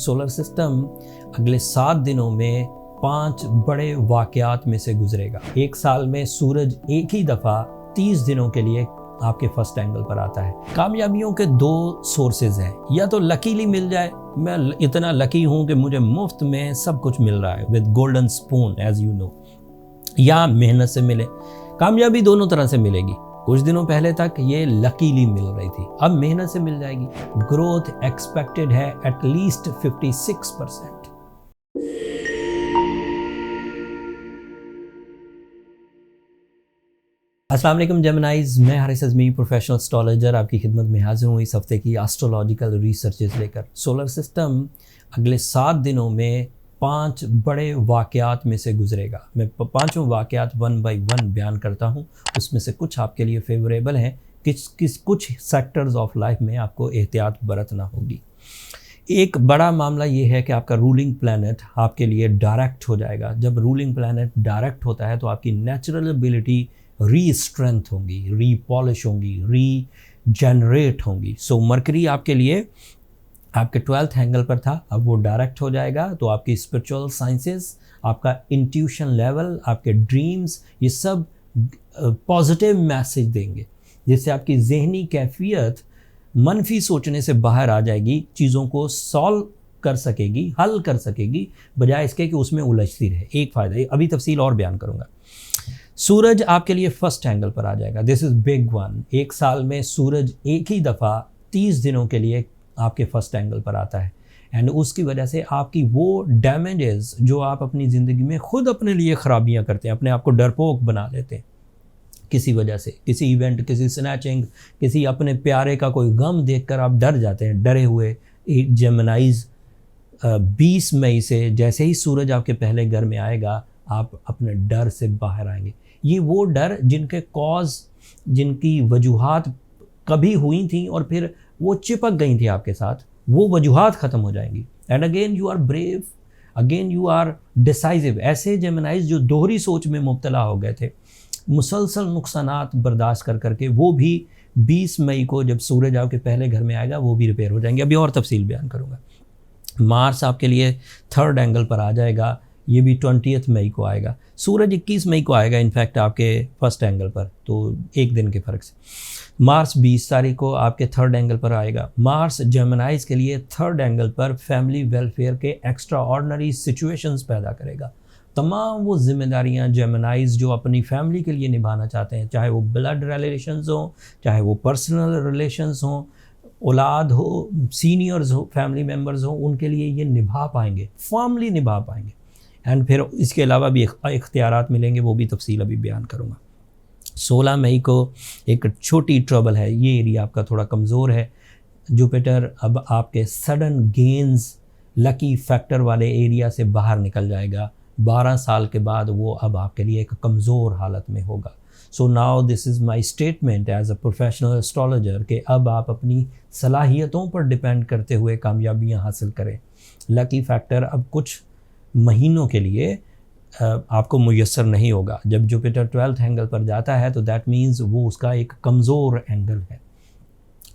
Solar system अगले 7 दिनों में 5 बड़े वाकयात में से गुजरेगा। एक साल में सूरज एक ही दफ़ा 30 दिनों के लिए आपके फर्स्ट एंगल पर आता है। कामयाबियों के 2 सोर्सेज हैं, या तो लकीली मिल जाए, मैं इतना लकी हूँ कि मुझे मुफ्त में सब कुछ मिल रहा है with golden spoon as you know, या मेहनत से मिले। कामयाबी दोनों तरह से मिलेगी। कुछ दिनों पहले तक ये लकीली मिल रही थी, अब मेहनत से मिल जाएगी। ग्रोथ एक्सपेक्टेड है एटलीस्ट 56%। अस्सलाम वालेकुम जेमिनाइज, मैं हारिस अज़मी प्रोफेशनल एस्ट्रोलॉजर आपकी खिदमत में हाजिर हूँ इस हफ्ते की एस्ट्रोलॉजिकल रिसर्चेस लेकर। सोलर सिस्टम अगले 7 दिनों में 5 बड़े वाकयात में से गुजरेगा। मैं 5 वाकयात 1 बाय 1 बयान करता हूँ, उसमें से कुछ आपके लिए फेवरेबल हैं, कुछ सेक्टर्स ऑफ लाइफ में आपको एहतियात बरतना होगी। एक बड़ा मामला ये है कि आपका रूलिंग प्लैनेट आपके लिए डायरेक्ट हो जाएगा। जब रूलिंग प्लैनेट डायरेक्ट होता है तो आपकी नेचुरल एबिलिटी री-स्ट्रेंथ होंगी, री-पॉलिश होंगी, री-जनरेट होंगी। सो मरकरी आपके लिए आपके 12th एंगल पर था, अब वो डायरेक्ट हो जाएगा तो आपकी स्पिरिचुअल साइंसेस, आपका इंट्यूशन लेवल, आपके ड्रीम्स, ये सब पॉजिटिव मैसेज देंगे, जिससे आपकी जहनी कैफियत मनफी सोचने से बाहर आ जाएगी, चीज़ों को सॉल्व कर सकेगी, हल कर सकेगी, बजाय इसके कि उसमें उलझती रहे। एक फ़ायदा, अभी तफसील और बयान करूँगा। सूरज आपके लिए फर्स्ट एंगल पर आ जाएगा। This is big one. एक साल में सूरज एक ही दफ़ा 30 दिनों के लिए आपके फर्स्ट एंगल पर आता है, एंड उसकी वजह से आपकी वो डैमेजेस जो आप अपनी ज़िंदगी में खुद अपने लिए ख़राबियाँ करते हैं, अपने आप को डरपोक बना लेते हैं किसी वजह से, किसी इवेंट, किसी स्नैचिंग, किसी अपने प्यारे का कोई गम देखकर आप डर जाते हैं, डरे हुए जेमिनाइज 20 मई से जैसे ही सूरज आपके पहले घर में आएगा, आप अपने डर से बाहर आएंगे। ये वो डर जिनके कॉज, जिनकी वजूहात कभी हुई थी और फिर वो चिपक गई थी आपके साथ, वो वजूहात ख़त्म हो जाएंगी। And again you are brave, again you are decisive. ऐसे जेमिनाइज जो दोहरी सोच में मुब्तला हो गए थे, मुसलसल नुकसानात बर्दाश्त कर करके, वो भी 20 मई को जब सूरज आपके पहले घर में आएगा वो भी रिपेयर हो जाएंगे। अभी और तफसील बयान करूँगा। मार्स आपके लिए 3rd एंगल पर आ जाएगा, ये भी 20 मई को आएगा। सूरज 21 मई को आएगा इनफैक्ट आपके फर्स्ट एंगल पर, तो एक दिन के फ़र्क से। मार्स 20 तारीख को आपके 3rd एंगल पर आएगा। मार्स जेमिनाइज के लिए 3rd एंगल पर फैमिली वेलफेयर के एक्स्ट्रा ऑर्डनरी सिचुएशंस पैदा करेगा। तमाम वो जिम्मेदारियां जेमिनाइज जो अपनी फैमिली के लिए निभाना चाहते हैं, चाहे वो ब्लड रिलेशंस हों, चाहे वो पर्सनल रिलेशंस हों, औलाद हो, सीनियर्स हो, फैमिली मेम्बर्स हो, उनके लिए ये निभा पाएंगे, फॉर्मली निभा पाएंगे। एंड फिर इसके अलावा भी इख्तियारात मिलेंगे, वो भी तफसील अभी बयान करूँगा। 16 मई को एक छोटी ट्रबल है, ये एरिया आपका थोड़ा कमज़ोर है। जुपिटर अब आपके सडन गेंस लकी फैक्टर वाले एरिया से बाहर निकल जाएगा। 12 साल के बाद वो अब आपके लिए एक कमज़ोर हालत में होगा। So now this is my statement as a professional astrologer कि अब आप अपनी सलाहियतों पर डिपेंड करते हुए कामयाबियाँ हासिल करें। लकी फैक्टर अब कुछ महीनों के लिए आपको मुयस्सर नहीं होगा। जब जुपिटर 12th एंगल पर जाता है तो दैट मीन्स वो उसका एक कमज़ोर एंगल है।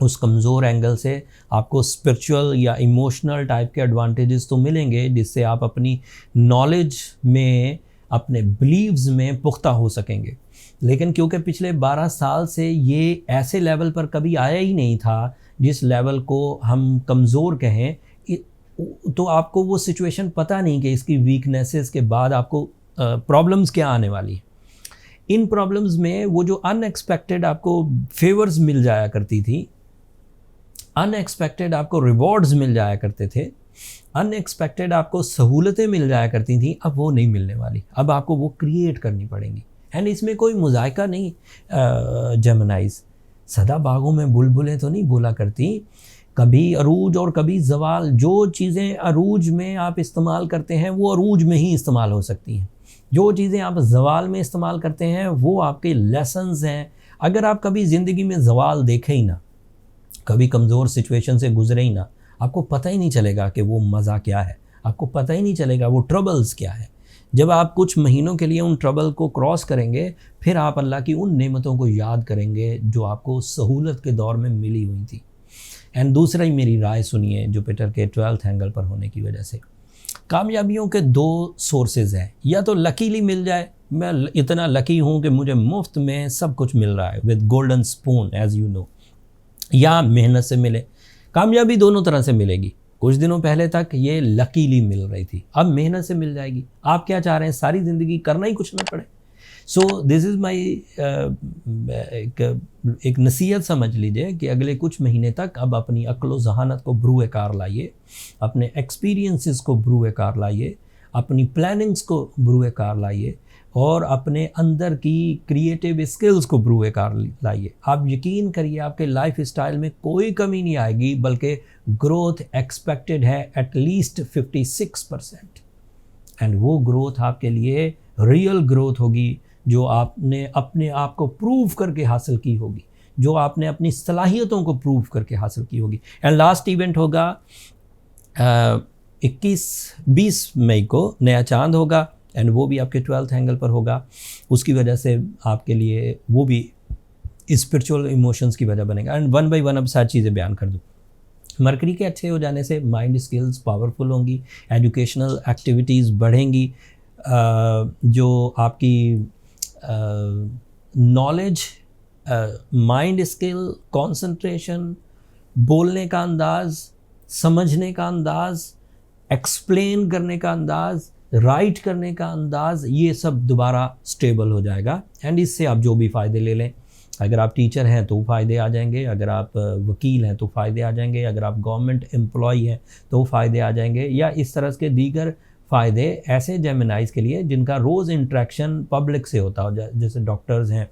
उस कमज़ोर एंगल से आपको स्पिरिचुअल या इमोशनल टाइप के एडवांटेजेस तो मिलेंगे, जिससे आप अपनी नॉलेज में, अपने बिलीव्स में पुख्ता हो सकेंगे। लेकिन क्योंकि पिछले 12 साल से ये ऐसे लेवल पर कभी आया ही नहीं था जिस लेवल को हम कमज़ोर कहें, तो आपको वो सिचुएशन पता नहीं कि इसकी वीकनेसेस के बाद आपको प्रॉब्लम्स क्या आने वाली है। इन प्रॉब्लम्स में वो जो अनएक्सपेक्टेड आपको फेवर्स मिल जाया करती थी, अनएक्सपेक्टेड आपको रिवॉर्ड्स मिल जाया करते थे, अनएक्सपेक्टेड आपको सहूलतें मिल जाया करती थी, अब वो नहीं मिलने वाली। अब आपको वो क्रिएट करनी पड़ेंगी। एंड इसमें कोई मुज़ायका नहीं। जेमिनाइज, सदा बागों में बुलबुलें तो नहीं बोला करती, कभी अरूज और कभी जवाल। जो चीज़ें अरूज में आप इस्तेमाल करते हैं वो अरूज में ही इस्तेमाल हो सकती हैं। जो चीज़ें आप जवाल में इस्तेमाल करते हैं वो आपके लेसन्स हैं। अगर आप कभी ज़िंदगी में जवाल देखें ही ना, कभी कमज़ोर सिचुएशन से गुजरे ही ना, आपको पता ही नहीं चलेगा कि वो मज़ा क्या है, आपको पता ही नहीं चलेगा वो ट्रबल्स क्या है। जब आप कुछ महीनों के लिए उन ट्रबल को क्रॉस करेंगे, फिर आप अल्लाह की उन नेमतों को याद करेंगे जो आपको सहूलत के दौर में मिली हुई थी। एंड दूसरा ही मेरी राय सुनिए, जुपिटर के 12th एंगल पर होने की वजह से कामयाबियों के दो सोर्सेज हैं। या तो लकीली मिल जाए, मैं इतना लकी हूँ कि मुझे मुफ्त में सब कुछ मिल रहा है with golden spoon as you know, या मेहनत से मिले। कामयाबी दोनों तरह से मिलेगी। कुछ दिनों पहले तक ये लकीली मिल रही थी, अब मेहनत से मिल जाएगी। आप क्या चाह रहे हैं, सारी ज़िंदगी करना ही कुछ ना पड़े। सो दिस इज़ माई एक नसीहत समझ लीजिए कि अगले कुछ महीने तक अब अपनी अक्ल जहानत को ब्रूए कार लाइए, अपने एक्सपीरियंसेस को ब्रूए कार लाइए, अपनी प्लानिंग्स को ब्रूए कार लाइए और अपने अंदर की क्रिएटिव स्किल्स को ब्रूए कार लाइए। आप यकीन करिए आपके लाइफ स्टाइल में कोई कमी नहीं आएगी, बल्कि ग्रोथ एक्सपेक्टेड है एटलीस्ट 56%। एंड वो ग्रोथ आपके लिए रियल ग्रोथ होगी, जो आपने अपने आप को प्रूव करके हासिल की होगी, जो आपने अपनी सलाहियतों को प्रूव करके हासिल की होगी। एंड लास्ट इवेंट होगा 21-20 मई को, नया चांद होगा एंड वो भी आपके 12th एंगल पर होगा। उसकी वजह से आपके लिए वो भी स्पिरिचुअल इमोशंस की वजह बनेगा। एंड वन बाय वन अब सारी चीज़ें बयान कर दूँ। मरकरी के अच्छे हो जाने से माइंड स्किल्स पावरफुल होंगी, एजुकेशनल एक्टिविटीज़ बढ़ेंगी, जो आपकी नॉलेज, माइंड स्किल, कंसंट्रेशन, बोलने का अंदाज़, समझने का अंदाज़, एक्सप्लेन करने का अंदाज़, राइट करने का अंदाज़, ये सब दोबारा स्टेबल हो जाएगा। एंड इससे आप जो भी फ़ायदे ले लें, अगर आप टीचर हैं तो फ़ायदे आ जाएंगे, अगर आप वकील हैं तो फ़ायदे आ जाएंगे, अगर आप गवर्नमेंट एम्प्लॉई हैं तो फ़ायदे आ जाएंगे, या इस तरह के दीगर फ़ायदे ऐसे जेमिनाइज़ के लिए जिनका रोज़ इंटरेक्शन पब्लिक से होता हो। जैसे डॉक्टर्स हैं,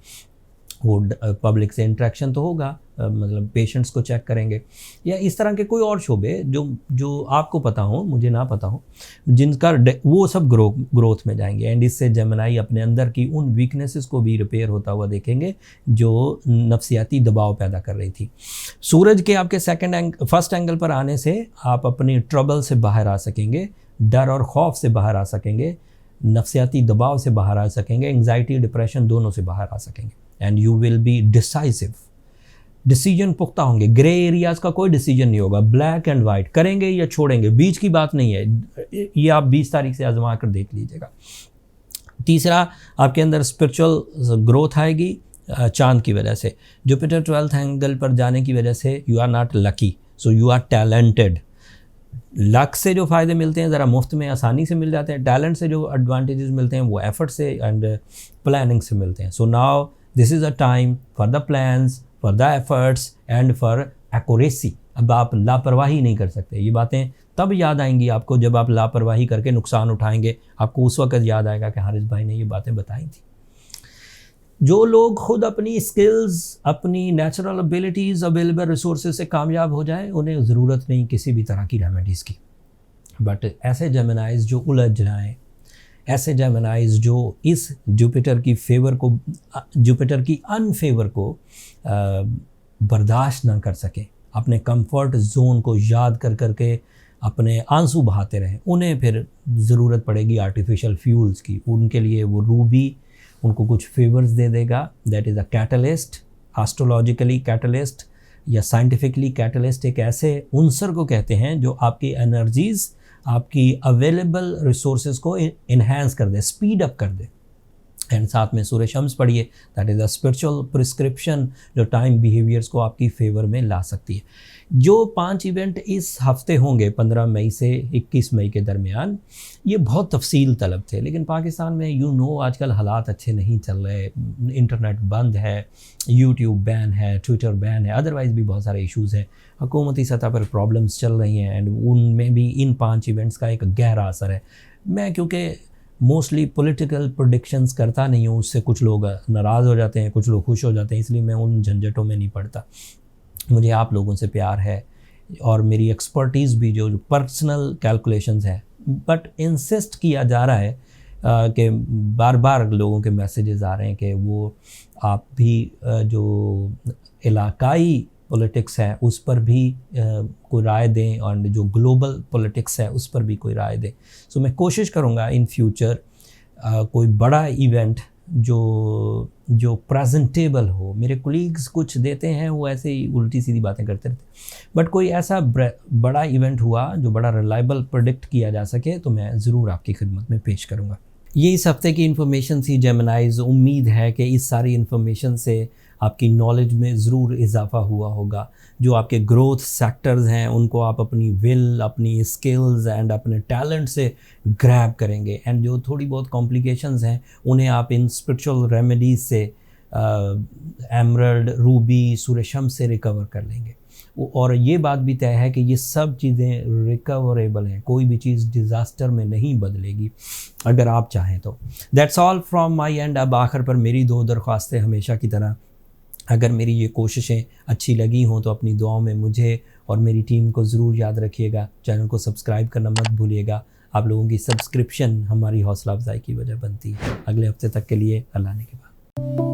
वो पब्लिक से इंटरेक्शन तो होगा, मतलब पेशेंट्स को चेक करेंगे, या इस तरह के कोई और शोबे जो आपको पता हो, मुझे ना पता हो, जिनका वो सब ग्रोथ में जाएंगे। एंड इससे जेमिनाई अपने अंदर की उन वीकनेसेस को भी रिपेयर होता हुआ देखेंगे जो नफ्सियाती दबाव पैदा कर रही थी। सूरज के आपके फर्स्ट एंगल पर आने से आप अपनी ट्रबल से बाहर आ सकेंगे, डर और खौफ से बाहर आ सकेंगे, नफ्सियाती दबाव से बाहर आ सकेंगे, एंग्जाइटी डिप्रेशन दोनों से बाहर आ सकेंगे। And you will be decisive, decision पुख्ता होंगे। ग्रे एरियाज़ का कोई डिसीजन नहीं होगा, ब्लैक एंड वाइट, करेंगे या छोड़ेंगे, बीच की बात नहीं है। ये आप 20 तारीख से आजमा कर देख लीजिएगा। तीसरा, आपके अंदर स्पिरिचुअल ग्रोथ आएगी चांद की वजह से। जुपिटर 12th एंगल पर जाने की वजह से you are not lucky, so you are talented. Luck से जो फ़ायदे मिलते हैं ज़रा मुफ्त में आसानी से मिल जाते हैं, टैलेंट से जो एडवांटेजेस मिलते हैं वो एफर्ट से एंड प्लानिंग से मिलते हैं। सो now this is a time for the plans, for the efforts and for accuracy. अब आप लापरवाही नहीं कर सकते। ये बातें तब याद आएंगी आपको जब आप लापरवाही करके नुकसान उठाएंगे। आपको उस वक्त याद आएगा कि हारिस भाई ने ये बातें बताई थी। जो लोग खुद अपनी स्किल्स, अपनी नेचुरल एबिलिटीज़, अवेलेबल रिसोर्सेज से कामयाब हो जाएं, उन्हें ज़रूरत नहीं किसी भी तरह की रेमेडीज़ की। बट ऐसे जेमिनाइज़ जो उलझ जाएं, ऐसे जेमिनाइज़ जो इस जुपिटर की फेवर को, जुपिटर की अनफेवर को बर्दाश्त ना कर सकें, अपने कंफर्ट जोन को याद कर करके अपने आंसू बहाते रहें, उन्हें फिर ज़रूरत पड़ेगी आर्टिफिशियल फ्यूल्स की। उनके लिए वो रूबी उनको कुछ फेवर्स दे देगा। That is a catalyst, astrologically catalyst या साइंटिफिकली कैटलिस्ट एक ऐसे उनसर को कहते हैं जो आपकी एनर्जीज़, आपकी अवेलेबल रिसोर्सेज को इन्हेंस कर दे, स्पीड अप कर दे। एंड साथ में सूर्य शम्स पढ़िए, that is a spiritual prescription जो टाइम बिहेवियर्स को आपकी फेवर में ला सकती है। जो 5 इवेंट इस हफ्ते होंगे 15 मई से 21 मई के दरमियान, ये बहुत तफसील तलब थे, लेकिन पाकिस्तान में आजकल हालात अच्छे नहीं चल रहे। इंटरनेट बंद है, यूट्यूब बैन है, ट्विटर बैन है, अदरवाइज़ भी बहुत सारे इश्यूज़ हैं, हुकूमती सतह पर प्रॉब्लम्स चल रही हैं। एंड उनमें भी इन 5 इवेंट्स का एक गहरा असर है। मैं क्योंकि मोस्टली पॉलिटिकल प्रेडिक्शंस करता नहीं हूँ, उससे कुछ लोग नाराज़ हो जाते हैं, कुछ लोग खुश हो जाते हैं, इसलिए मैं उन झंझटों में नहीं पड़ता। मुझे आप लोगों से प्यार है और मेरी एक्सपर्टीज़ भी जो पर्सनल कैलकुलेशंस है। बट इंसिस्ट किया जा रहा है कि बार बार लोगों के मैसेजेस आ रहे हैं कि वो आप भी जो इलाकाई पॉलिटिक्स है उस पर भी कोई राय दें, और जो ग्लोबल पॉलिटिक्स है उस पर भी कोई राय दें। सो मैं कोशिश करूँगा इन फ्यूचर कोई बड़ा इवेंट जो जो प्रेजेंटेबल हो। मेरे कोलीग्स कुछ देते हैं, वो ऐसे ही उल्टी सीधी बातें करते रहते, बट कोई ऐसा बड़ा इवेंट हुआ जो बड़ा रिलायबल प्रेडिक्ट किया जा सके तो मैं ज़रूर आपकी खिदमत में पेश करूँगा। ये इस हफ्ते की इन्फॉर्मेशन थी जेमिनाइज। उम्मीद है कि इस सारी इन्फॉर्मेशन से आपकी नॉलेज में ज़रूर इजाफा हुआ होगा। जो आपके ग्रोथ सेक्टर्स हैं उनको आप अपनी विल, अपनी स्किल्स एंड अपने टैलेंट से ग्रैब करेंगे, एंड जो थोड़ी बहुत कॉम्प्लिकेशंस हैं उन्हें आप इन स्पिरिचुअल रेमेडीज से एमरल्ड, रूबी, सूरशम से रिकवर कर लेंगे। और ये बात भी तय है कि ये सब चीज़ें रिकवरेबल हैं, कोई भी चीज़ डिज़ास्टर में नहीं बदलेगी अगर आप चाहें तो। That's all from my and. अब आखिर पर मेरी 2 दरख्वास्तें हमेशा की तरह, अगर मेरी ये कोशिशें अच्छी लगी हों तो अपनी दुआओं में मुझे और मेरी टीम को ज़रूर याद रखिएगा। चैनल को सब्सक्राइब करना मत भूलिएगा। आप लोगों की सब्सक्रिप्शन हमारी हौसला अफजाई की वजह बनती है। अगले हफ्ते तक के लिए अल्लाह ने के बाद।